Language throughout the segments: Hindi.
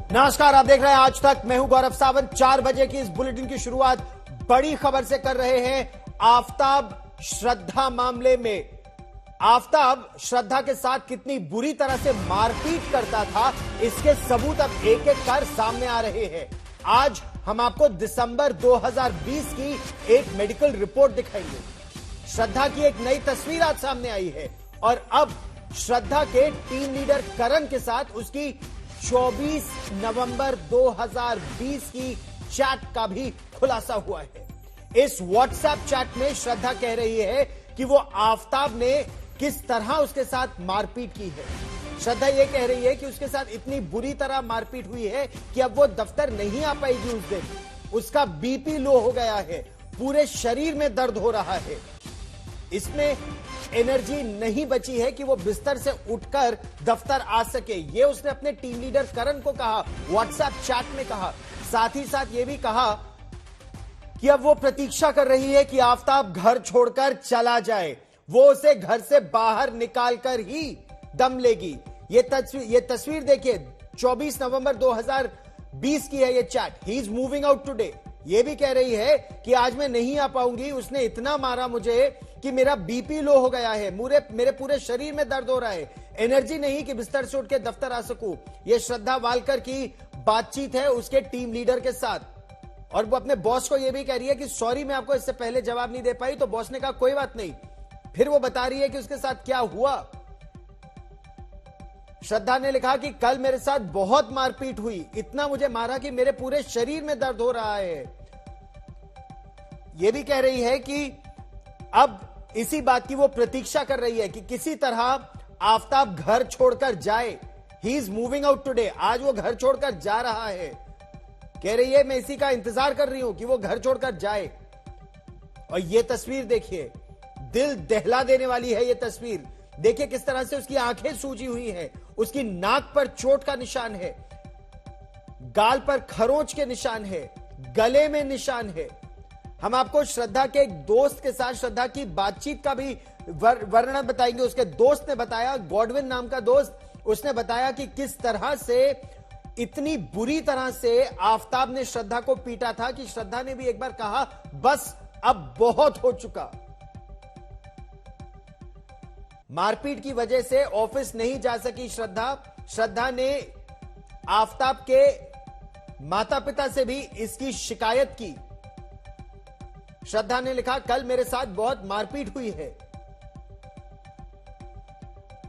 नमस्कार, आप देख रहे हैं आज तक। मैं हूं गौरव सावंत। 4 बजे की इस बुलेटिन की शुरुआत बड़ी खबर से कर रहे हैं। आफताब श्रद्धा मामले में आफताब श्रद्धा के साथ कितनी बुरी तरह से मारपीट करता था, इसके सबूत अब एक एक कर सामने आ रहे हैं। आज हम आपको दिसंबर 2020 की एक मेडिकल रिपोर्ट दिखाएंगे। श्रद्धा की एक नई तस्वीर आज सामने आई है और अब श्रद्धा के टीम लीडर करण के साथ उसकी 24 नवंबर 2020 की चैट का भी खुलासा हुआ है। इस व्हाट्सएप चैट में श्रद्धा कह रही है कि वो आफताब ने किस तरह उसके साथ मारपीट की है। श्रद्धा ये कह रही है कि उसके साथ इतनी बुरी तरह मारपीट हुई है कि अब वो दफ्तर नहीं आ पाएगी उस दिन। उसका बीपी लो हो गया है, पूरे शरीर में दर्द हो रहा है, इसमें एनर्जी नहीं बची है कि वो बिस्तर से उठकर दफ्तर आ सके। ये उसने अपने टीम लीडर करण को कहा, व्हाट्सएप चैट में कहा। साथ ही साथ ये भी कहा कि अब वो प्रतीक्षा कर रही है कि आफताब घर छोड़कर चला जाए, वो उसे घर से बाहर निकालकर ही दम लेगी। ये तस्वीर देखिए, 24 नवंबर 2020 की है ये chat. He is moving out today. ये भी कह रही है कि आज मैं नहीं आ पाऊंगी, उसने इतना मारा मुझे कि मेरा बीपी लो हो गया है, मेरे पूरे शरीर में दर्द हो रहा है, एनर्जी नहीं कि बिस्तर से उठ के दफ्तर आ सकूं। यह श्रद्धा वालकर की बातचीत है उसके टीम लीडर के साथ। और वो अपने बॉस को यह भी कह रही है कि सॉरी, मैं आपको इससे पहले जवाब नहीं दे पाई। तो बॉस ने कहा कोई बात नहीं। फिर वो बता रही है कि उसके साथ क्या हुआ। श्रद्धा ने लिखा कि कल मेरे साथ बहुत मारपीट हुई, इतना मुझे मारा कि मेरे पूरे शरीर में दर्द हो रहा है। यह भी कह रही है कि अब इसी बात की वो प्रतीक्षा कर रही है कि किसी तरह आफताब घर छोड़कर जाए। He is moving out today. आज वो घर छोड़कर जा रहा है। कह रही है मैं इसी का इंतजार कर रही हूं कि वो घर छोड़कर जाए। और ये तस्वीर देखिए, दिल दहला देने वाली है ये तस्वीर। देखिए किस तरह से उसकी आंखें सूजी हुई हैं, उसकी नाक पर चोट का निशान है, गाल पर खरोंच के निशान है, गले में निशान है। हम आपको श्रद्धा के एक दोस्त के साथ श्रद्धा की बातचीत का भी वर्णन बताएंगे। उसके दोस्त ने बताया, गॉडविन नाम का दोस्त, उसने बताया कि किस तरह से इतनी बुरी तरह से आफताब ने श्रद्धा को पीटा था कि श्रद्धा ने भी एक बार कहा बस अब बहुत हो चुका। मारपीट की वजह से ऑफिस नहीं जा सकी श्रद्धा ने आफताब के माता पिता से भी इसकी शिकायत की। श्रद्धा ने लिखा कल मेरे साथ बहुत मारपीट हुई है।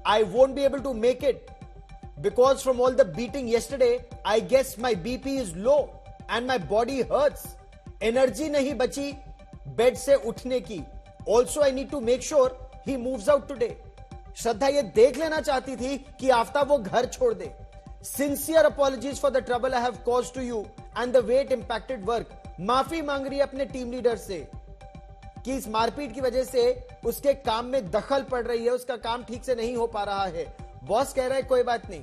I won't be able to make it because from all the beating yesterday I guess my BP is low and my body hurts. Energy नहीं बची बेड से उठने की। Also I need to make sure he moves out today. Shraddha ये देख लेना चाहती थी कि आफताब वो घर छोड़ दे। Sincere apologies for the trouble I have caused to you and the way it impacted work. माफी मांग रही है अपने टीम लीडर से कि इस मारपीट की वजह से उसके काम में दखल पड़ रही है, उसका काम ठीक से नहीं हो पा रहा है। बॉस कह रहा है कोई बात नहीं,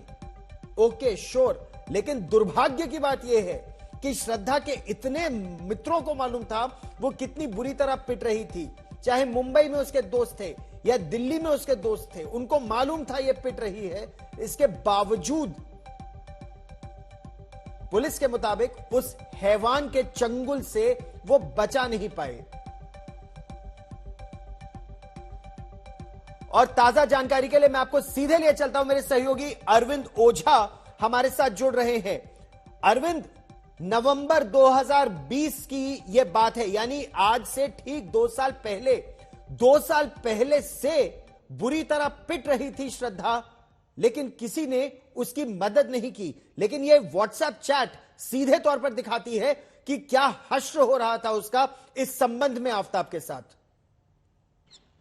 ओके श्योर। लेकिन दुर्भाग्य की बात यह है कि श्रद्धा के इतने मित्रों को मालूम था वो कितनी बुरी तरह पिट रही थी। चाहे मुंबई में उसके दोस्त थे या दिल्ली में उसके दोस्त थे, उनको मालूम था ये पिट रही है। इसके बावजूद पुलिस के मुताबिक उस हैवान के चंगुल से वो बचा नहीं पाए। और ताजा जानकारी के लिए मैं आपको सीधे लिए चलता हूं। मेरे सहयोगी अरविंद ओझा हमारे साथ जुड़ रहे हैं। अरविंद, नवंबर 2020 की यह बात है, यानी आज से ठीक 2 साल पहले, 2 साल पहले से बुरी तरह पिट रही थी श्रद्धा, लेकिन किसी ने उसकी मदद नहीं की। लेकिन यह व्हाट्सएप चैट सीधे तौर पर दिखाती है कि क्या हश्र हो रहा था उसका इस संबंध में आफताब के साथ।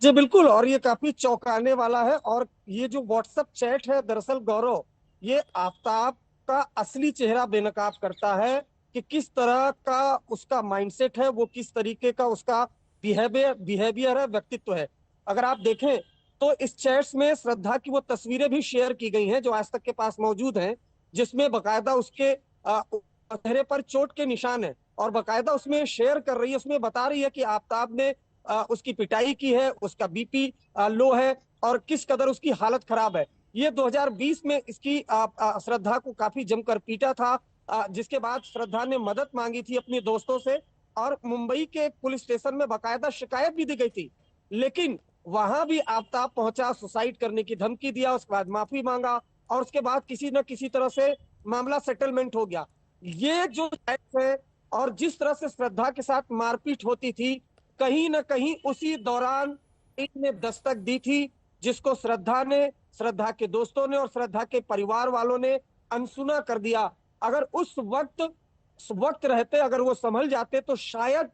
जी बिल्कुल, और ये काफी चौंकाने वाला है। और ये जो व्हाट्सएप चैट है, दरअसल गौरव, ये आफताब का असली चेहरा बेनकाब करता है कि किस तरह का उसका माइंडसेट है, वो किस तरीके का उसका बिहेवियर है, व्यक्तित्व है। अगर आप देखें तो इस चैट्स में श्रद्धा की वो तस्वीरें भी शेयर की गई हैं जो आज तक के पास मौजूद हैं, जिसमें बकायदा उसके चेहरे पर चोट के निशान है। और बकायदा उसमें शेयर कर रही है, उसमें बता रही है कि आफताब ने उसकी पिटाई की है, उसका बीपी लो है और किस कदर उसकी हालत खराब है। ये 2020 में इसकी श्रद्धा को काफी जमकर पीटा था, जिसके बाद श्रद्धा ने मदद मांगी थी अपने दोस्तों से और मुंबई के पुलिस स्टेशन में बाकायदा शिकायत भी दी गई थी, लेकिन वहां भी आफताब पहुंचा, सुसाइड करने की धमकी दिया, उसके बाद माफी मांगा और उसके बाद किसी न किसी तरह से मामला सेटलमेंट हो गया। ये जो है और जिस तरह से श्रद्धा के साथ मारपीट होती थी, कहीं ना कहीं उसी दौरान ने दस्तक दी थी, जिसको श्रद्धा ने, श्रद्धा के दोस्तों ने और श्रद्धा के परिवार वालों ने अनसुना कर दिया। अगर उस वक्त रहते, अगर वो संभल जाते तो शायद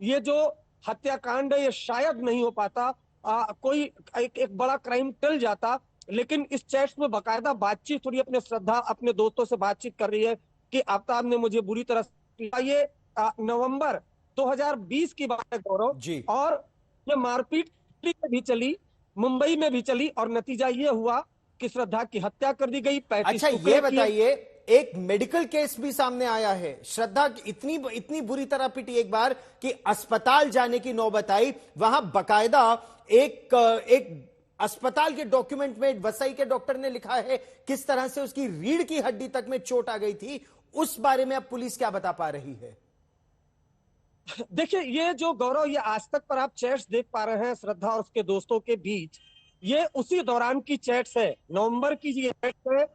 ये जो हत्याकांड है ये शायद नहीं हो पाता, कोई एक बड़ा क्राइम टल जाता। लेकिन इस चैट्स में बाकायदा बातचीत हो रही है, अपने श्रद्धा अपने दोस्तों से बातचीत कर रही है कि आफताब ने मुझे बुरी तरह से, ये नवंबर 2020 की बात है गौरव जी। और ये मारपीट भी चली, मुंबई में भी चली और नतीजा ये हुआ कि श्रद्धा की हत्या कर दी गई। अच्छा ये बताइए, एक मेडिकल केस भी सामने आया है, श्रद्धा इतनी बुरी तरह पिटी एक बार कि अस्पताल जाने की नौबत आई। वहां बकायदा एक अस्पताल के डॉक्यूमेंट में वसई के डॉक्टर ने लिखा है किस तरह से उसकी रीढ़ की हड्डी तक में चोट आ गई थी। उस बारे में अब पुलिस क्या बता पा रही है? देखिए, ये जो गौरव, ये आज तक पर आप चैट्स देख पा रहे हैं श्रद्धा और उसके दोस्तों के बीच, ये उसी दौरान की चैट्स है। नवंबर की ये चैट्स है।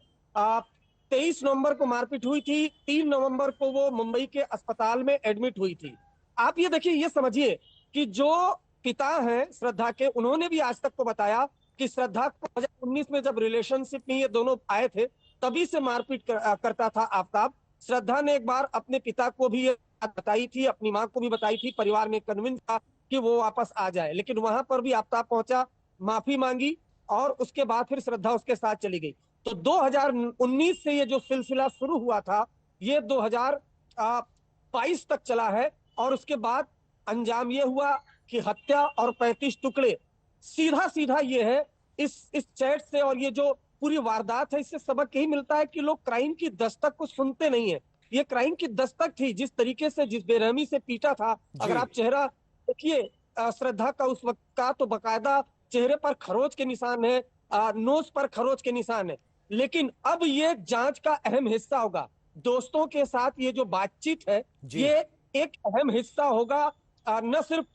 23 नवंबर को मारपीट हुई थी, 3 नवंबर को वो मुंबई के अस्पताल में एडमिट हुई थी। आप ये देखिए, ये समझिए कि जो पिता हैं श्रद्धा के, उन्होंने भी आज तक को बताया कि श्रद्धा को 2019 में जब रिलेशनशिप में ये दोनों आए थे तभी से मारपीट करता था आफताब। श्रद्धा ने एक बार अपने पिता को भी ये बात बताई थी, अपनी मां को भी बताई थी, परिवार में कन्विंस था कि वो वापस आ जाए, लेकिन वहां पर भी आफताब पहुंचा, माफी मांगी और उसके बाद फिर श्रद्धा उसके साथ चली गई। तो 2019 से ये जो सिलसिला शुरू हुआ था ये 2022 तक चला है और उसके बाद अंजाम ये हुआ कि हत्या और 35 टुकड़े। सीधा ये है इस चैट से और ये जो पूरी वारदात है, इससे सबक यही मिलता है कि लोग क्राइम की दस्तक को सुनते नहीं है। ये क्राइम की दस्तक थी, जिस तरीके से, जिस बेरहमी से पीटा था। अगर आप चेहरा देखिए श्रद्धा का उस वक्त का, तो बकायदा चेहरे पर खरोच के निशान है, नोज पर खरोच के निशान है। लेकिन अब ये जांच का अहम हिस्सा होगा। दोस्तों के साथ ये जो बातचीत है ये एक अहम हिस्सा होगा, न सिर्फ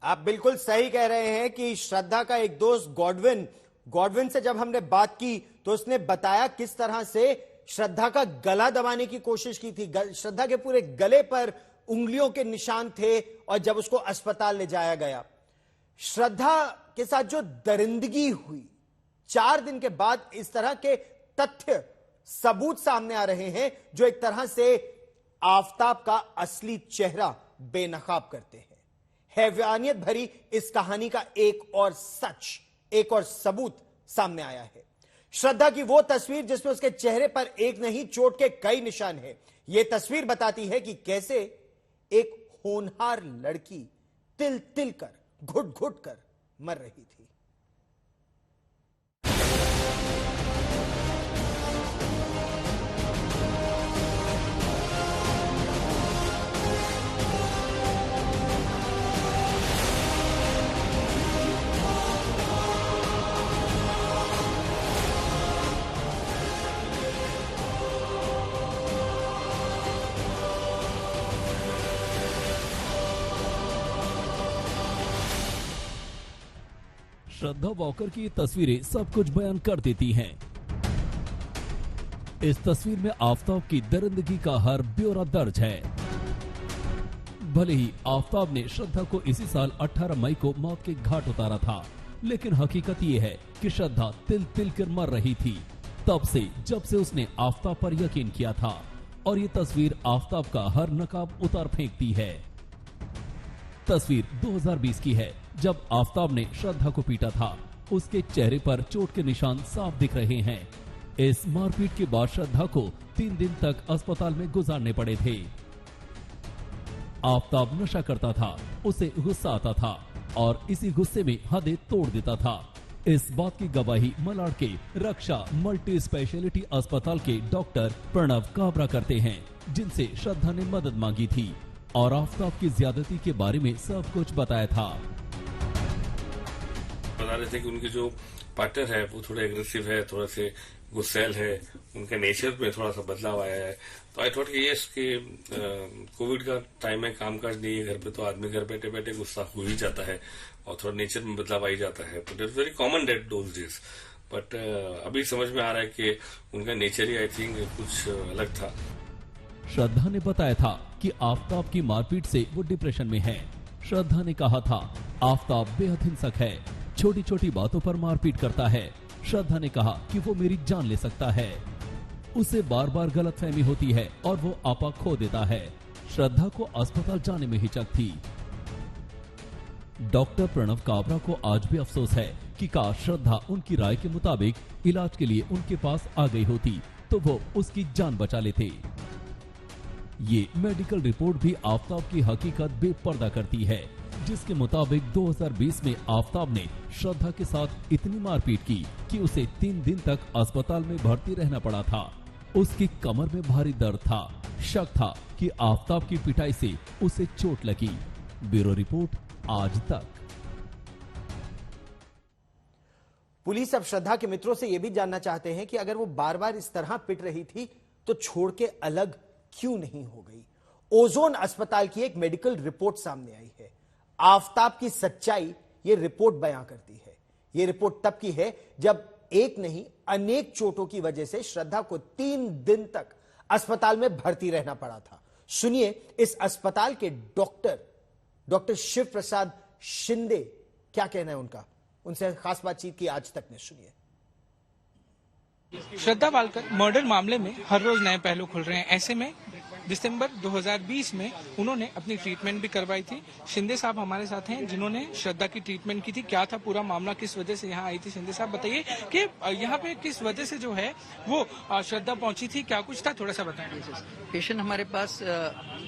आप बिल्कुल सही कह रहे हैं कि श्रद्धा का एक दोस्त गॉडविन से जब हमने बात की तो उसने बताया किस तरह से श्रद्धा का गला दबाने की कोशिश की थी। श्रद्धा के पूरे गले पर उंगलियों के निशान थे और जब उसको अस्पताल ले जाया गया, श्रद्धा के साथ जो दरिंदगी हुई, 4 दिन के बाद इस तरह के तथ्य सबूत सामने आ रहे हैं जो एक तरह से आफताब का असली चेहरा बेनकाब करते हैं। हैवानियत भरी इस कहानी का एक और सबूत सामने आया है। श्रद्धा की वो तस्वीर जिसमें उसके चेहरे पर एक नहीं चोट के कई निशान हैं। यह तस्वीर बताती है कि कैसे एक होनहार लड़की तिल तिल कर, घुट घुट कर मर रही थी। श्रद्धा वॉकर की तस्वीरें सब कुछ बयान कर देती हैं। इस तस्वीर में आफताब की दरिंदगी का हर ब्यौरा दर्ज है। भले ही आफताब ने श्रद्धा को इसी साल 18 मई को मौत के घाट उतारा था, लेकिन हकीकत ये है कि श्रद्धा तिल तिल कर मर रही थी तब से, जब से उसने आफताब पर यकीन किया था। और ये तस्वीर आफताब का हर नकाब उतार फेंकती है। तस्वीर 2020 की है, जब आफताब ने श्रद्धा को पीटा था। उसके चेहरे पर चोट के निशान साफ दिख रहे हैं। इस मारपीट के बाद श्रद्धा को 3 दिन तक अस्पताल में गुजारने पड़े थे। आफताब नशा करता था, उसे गुस्सा आता था और इसी गुस्से में हदें तोड़ देता था। इस बात की गवाही मलाड के रक्षा मल्टी स्पेशलिटी अस्पताल के डॉक्टर प्रणव काबरा करते हैं, जिनसे श्रद्धा ने मदद मांगी थी और आफताब की ज्यादती के बारे में सब कुछ बताया था। बता रहे थे कि उनके जो पार्टनर है वो थोड़ा एग्रेसिव है, थोड़ा से गुस्सैल है, उनके नेचर में थोड़ा सा बदलाव आया है। तो आई थॉट कि ये कोविड का टाइम है, कामकाज नहीं है घर पे, तो आदमी घर बैठे बैठे गुस्सा हो ही जाता है और थोड़ा नेचर में बदलाव आ ही जाता है। But it's very common that those days. But अभी समझ में आ रहा है कि उनका नेचर ही आई थिंक कुछ अलग था। श्रद्धा ने बताया था कि आफताब की मारपीट से वो डिप्रेशन में है। श्रद्धा ने कहा था आफताब बेहद हिंसक है, छोटी छोटी बातों पर मारपीट करता है। श्रद्धा ने कहा कि वो मेरी जान ले सकता है। उसे बार बार गलतफहमी होती है और वो आपा खो देता है। श्रद्धा को अस्पताल जाने में हिचक थी। डॉक्टर प्रणव काबरा को आज भी अफसोस है कि काश श्रद्धा उनकी राय के मुताबिक इलाज के लिए उनके पास आ गई होती तो वो उसकी जान बचा लेते। ये मेडिकल रिपोर्ट भी आफताब की हकीकत बेपर्दा करती है, जिसके मुताबिक 2020 में आफताब ने श्रद्धा के साथ इतनी मारपीट की कि उसे 3 दिन तक अस्पताल में भर्ती रहना पड़ा था। उसकी कमर में भारी दर्द था। शक था कि आफताब की पिटाई से उसे चोट लगी। ब्यूरो रिपोर्ट, आज तक। पुलिस अब श्रद्धा के मित्रों से यह भी जानना चाहते हैं कि अगर वो बार बार इस तरह पिट रही थी तो छोड़ के अलग क्यों नहीं हो गई। ओजोन अस्पताल की एक मेडिकल रिपोर्ट सामने आई है। आफताब की सच्चाई ये रिपोर्ट बयां करती है। ये रिपोर्ट तब की है जब एक नहीं अनेक चोटों की वजह से श्रद्धा को 3 दिन तक अस्पताल में भर्ती रहना पड़ा था। सुनिए इस अस्पताल के डॉक्टर शिव प्रसाद शिंदे क्या कहना है उनका। उनसे खास बातचीत की आज तक ने। सुनिए। श्रद्धा वालकर मर्डर मामले में हर रोज नए पहलू खुल रहे हैं। ऐसे में दिसंबर 2020 में उन्होंने अपनी ट्रीटमेंट भी करवाई थी। शिंदे साहब हमारे साथ हैं जिन्होंने श्रद्धा की ट्रीटमेंट की थी। क्या था पूरा मामला, किस वजह से यहाँ आई थी? शिंदे साहब बताइए कि यहाँ पे किस वजह से जो है वो श्रद्धा पहुंची थी, क्या कुछ था, थोड़ा सा बताएं। पेशेंट हमारे पास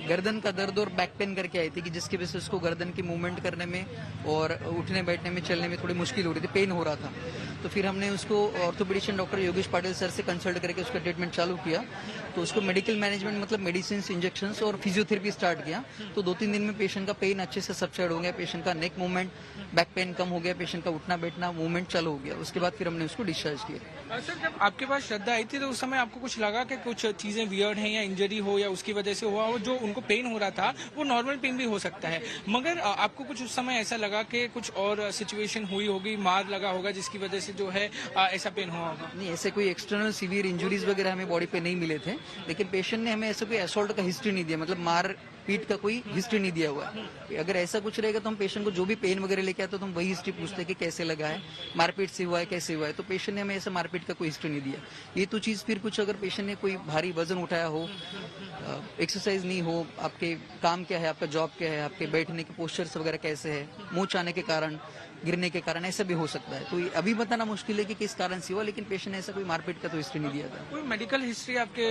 गर्दन का दर्द और बैक पेन करके आई थी कि जिसकी वजह से उसको गर्दन की मूवमेंट करने में और उठने बैठने में चलने में थोड़ी मुश्किल हो रही थी, पेन हो रहा था। तो फिर हमने उसको orthopaedician doctor Yogesh Patil sir से कंसल्ट करके उसका ट्रीटमेंट चालू किया। तो उसको मेडिकल मैनेजमेंट मतलब मेडिसिन, इंजेक्शन और फिजियोथेरेपी स्टार्ट किया। तो 2-3 दिन में पेशेंट का पेन अच्छे से सबसाइड हो गया, पेशेंट का नेक मूवमेंट, बैक पेन कम हो गया, पेशेंट का उठना बैठना मूवमेंट चालू हो गया। उसके बाद फिर हमने उसको डिस्चार्ज किया। सर जब आपके पास श्रद्धा आई थी तो उस समय आपको कुछ लगा कि कुछ चीजें वियर्ड हैं या इंजरी हो या उसकी वजह से हुआ हो? जो उनको पेन हो रहा था वो नॉर्मल पेन भी हो सकता है, मगर आपको कुछ उस समय ऐसा लगा कि कुछ और सिचुएशन हुई होगी, मार लगा होगा जिसकी वजह से जो है ऐसा पेन हुआ होगा? नहीं, ऐसे कोई एक्सटर्नल सीवियर इंजुरीज वगैरह हमें बॉडी पे नहीं मिले थे, लेकिन पेशेंट ने हमें ऐसा कोई असॉल्ट का हिस्ट्री नहीं दिया, मतलब मार पीट का कोई हिस्ट्री नहीं दिया हुआ है। अगर ऐसा कुछ रहेगा तो हम पेशेंट को जो भी पेन वगैरह लेके आते तो हम वही हिस्ट्री पूछते हैं कि कैसे लगा है, मारपीट से हुआ है, कैसे हुआ है। तो पेशेंट ने हमें ऐसा मारपीट का कोई हिस्ट्री नहीं दिया। ये तो चीज फिर कुछ अगर पेशेंट ने कोई भारी वजन उठाया हो, एक्सरसाइज नहीं हो, आपके काम क्या है, आपका जॉब क्या है, आपके बैठने के पोस्चर्स वगैरह कैसे है, मूंछ आने के कारण, गिरने के कारण, ऐसा भी हो सकता है। तो अभी बताना मुश्किल है कि किस कारण से हुआ, लेकिन पेशेंट ने ऐसा कोई मारपीट का तो हिस्ट्री नहीं दिया था। कोई मेडिकल हिस्ट्री आपके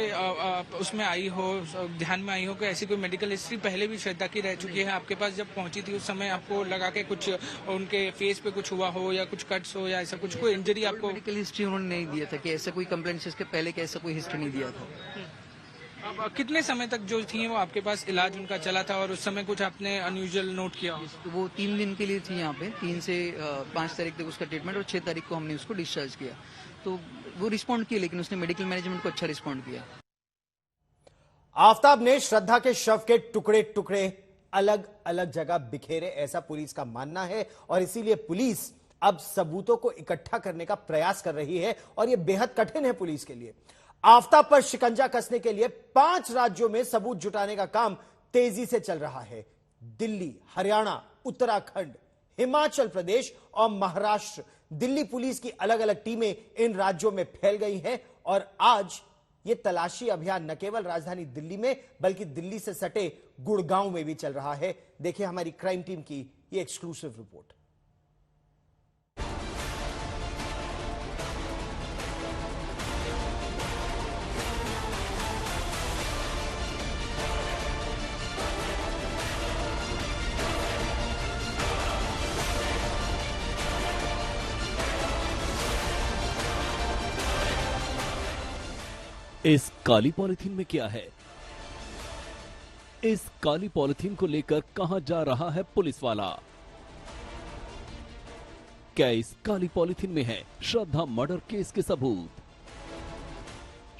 उसमें आई हो, ध्यान में आई हो कि ऐसी कोई मेडिकल हिस्ट्री पहले भी श्रद्धा की रह चुकी है आपके पास? जब पहुंची थी उस समय आपको लगा कि कुछ उनके फेस पे कुछ हुआ हो या कुछ कट्स हो या ऐसा कुछ, कोई इंजरी आपको? मेडिकल हिस्ट्री उन्होंने नहीं दिया था कि ऐसा कोई कंप्लेंट इसके पहले कि ऐसा कोई हिस्ट्री नहीं दिया था। अब कितने समय तक जो थी वो आपके पास इलाज उनका चला था और उस समय कुछ आपने अनयूजुअल नोट किया? तो वो 3 दिन के लिए थी यहाँ पे, 3 से 5 तारीख तक उसका ट्रीटमेंट और 6 तारीख को हमने उसको डिस्चार्ज किया। तो वो रिस्पॉन्ड किया, लेकिन उसने मेडिकल मैनेजमेंट को अच्छा रिस्पॉन्ड किया। आफताब ने श्रद्धा के शव के टुकड़े टुकड़े अलग अलग जगह बिखेरे, ऐसा पुलिस का मानना है और इसीलिए पुलिस अब सबूतों को इकट्ठा करने का प्रयास कर रही है और यह बेहद कठिन है पुलिस के लिए। आफताब पर शिकंजा कसने के लिए 5 राज्यों में सबूत जुटाने का काम तेजी से चल रहा है। दिल्ली, हरियाणा, उत्तराखंड, हिमाचल प्रदेश और महाराष्ट्र, दिल्ली पुलिस की अलग अलग टीमें इन राज्यों में फैल गई हैं और आज यह तलाशी अभियान न केवल राजधानी दिल्ली में बल्कि दिल्ली से सटे गुड़गांव में भी चल रहा है। देखिए हमारी क्राइम टीम की यह एक्सक्लूसिव रिपोर्ट। इस काली पॉलिथीन में क्या है? इस काली पॉलिथीन को लेकर कहां जा रहा है पुलिस वाला? क्या इस काली पॉलिथीन में है श्रद्धा मर्डर केस के सबूत?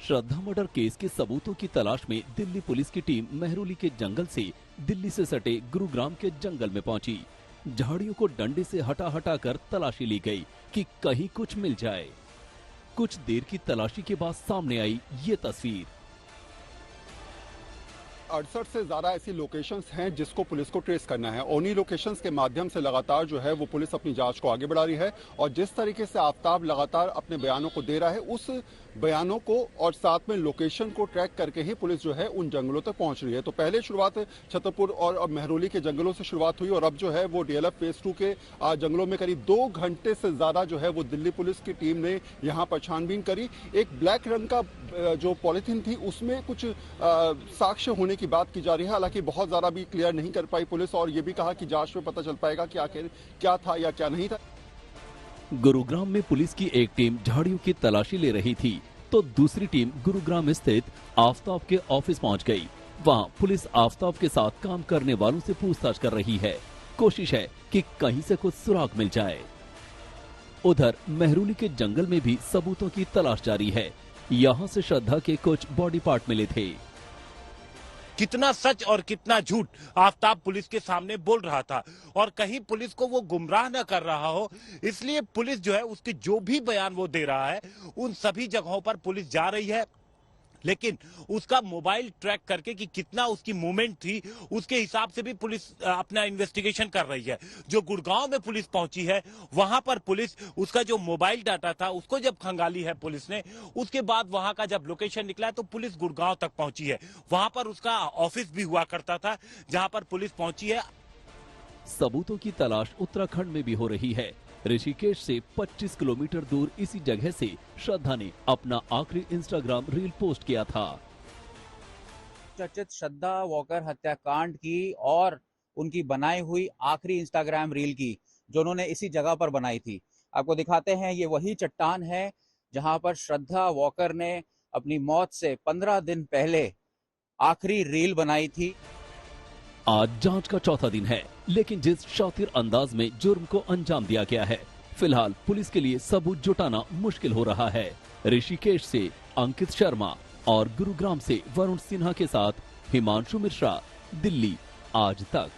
श्रद्धा मर्डर केस के सबूतों की तलाश में दिल्ली पुलिस की टीम मेहरौली के जंगल से दिल्ली से सटे गुरुग्राम के जंगल में पहुंची। झाड़ियों को डंडे से हटा हटा कर तलाशी ली गई कि कहीं कुछ मिल जाए। कुछ देर की तलाशी के बाद सामने आई ये तस्वीर। 68 से ज़्यादा ऐसी लोकेशंस हैं जिसको पुलिस को ट्रेस करना है। उन्हीं लोकेशंस के माध्यम से लगातार जो है वो पुलिस अपनी जांच को आगे बढ़ा रही है और जिस तरीके से आफ्ताब लगातार अपने बयानों को दे रहा है, उस बयानों को और साथ में लोकेशन को ट्रैक करके ही पुलिस जो है उन जंगलों तक पहुंच रही है। तो पहले शुरुआत छतरपुर और मेहरौली के जंगलों से शुरुआत हुई और अब जो है वो डीएलएफ फेज 2 के जंगलों में करीब 2 घंटे से ज्यादा जो है वो दिल्ली पुलिस की टीम ने यहाँ पर छानबीन करी। एक ब्लैक रंग का जो पॉलिथीन थी उसमें कुछ साक्ष्य होने की बात की जा रही है, हालांकि बहुत ज्यादा भी क्लियर नहीं कर पाई पुलिस और ये भी कहा कि जांच में पता चल पाएगा कि आखिर क्या था या क्या नहीं था। गुरुग्राम में पुलिस की एक टीम झाड़ियों की तलाशी ले रही थी तो दूसरी टीम गुरुग्राम स्थित आफ्ताब के ऑफिस पहुंच गई। वहां पुलिस आफ्ताब के साथ काम करने वालों से पूछताछ कर रही है। कोशिश है कि कहीं से कुछ सुराग मिल जाए। उधर मेहरौली के जंगल में भी सबूतों की तलाश जारी है। यहां से श्रद्धा के कुछ बॉडी पार्ट मिले थे। कितना सच और कितना झूठ आफ्ताब पुलिस के सामने बोल रहा था और कहीं पुलिस को वो गुमराह न कर रहा हो, इसलिए पुलिस जो है उसके जो भी बयान वो दे रहा है उन सभी जगहों पर पुलिस जा रही है। लेकिन उसका मोबाइल ट्रैक करके कि कितना उसकी मूवमेंट थी उसके हिसाब से भी पुलिस अपना इन्वेस्टिगेशन कर रही है। जो गुड़गांव में पुलिस पहुंची है वहां पर पुलिस उसका जो मोबाइल डाटा था उसको जब खंगाली है पुलिस ने, उसके बाद वहां का जब लोकेशन निकला है तो पुलिस गुड़गांव तक पहुंची है। वहां पर उसका ऑफिस भी हुआ करता था जहां पर पुलिस पहुंची है। सबूतों की तलाश उत्तराखंड में भी हो रही है। ऋषिकेश से 25 किलोमीटर दूर इसी जगह से श्रद्धा ने अपना आखिरी इंस्टाग्राम रील पोस्ट किया था। चर्चित श्रद्धा वॉकर हत्याकांड की और उनकी बनाई हुई आखिरी इंस्टाग्राम रील की जो उन्होंने इसी जगह पर बनाई थी। आपको दिखाते हैं, ये वही चट्टान है जहां पर श्रद्धा वॉकर ने अपनी मौत से 15 दिन पहले आखिरी रील बनाई थी। आज जांच का चौथा दिन है, लेकिन जिस शातिर अंदाज में जुर्म को अंजाम दिया गया है, फिलहाल पुलिस के लिए सबूत जुटाना मुश्किल हो रहा है। ऋषिकेश से अंकित शर्मा और गुरुग्राम से वरुण सिन्हा के साथ हिमांशु मिश्रा, दिल्ली आज तक।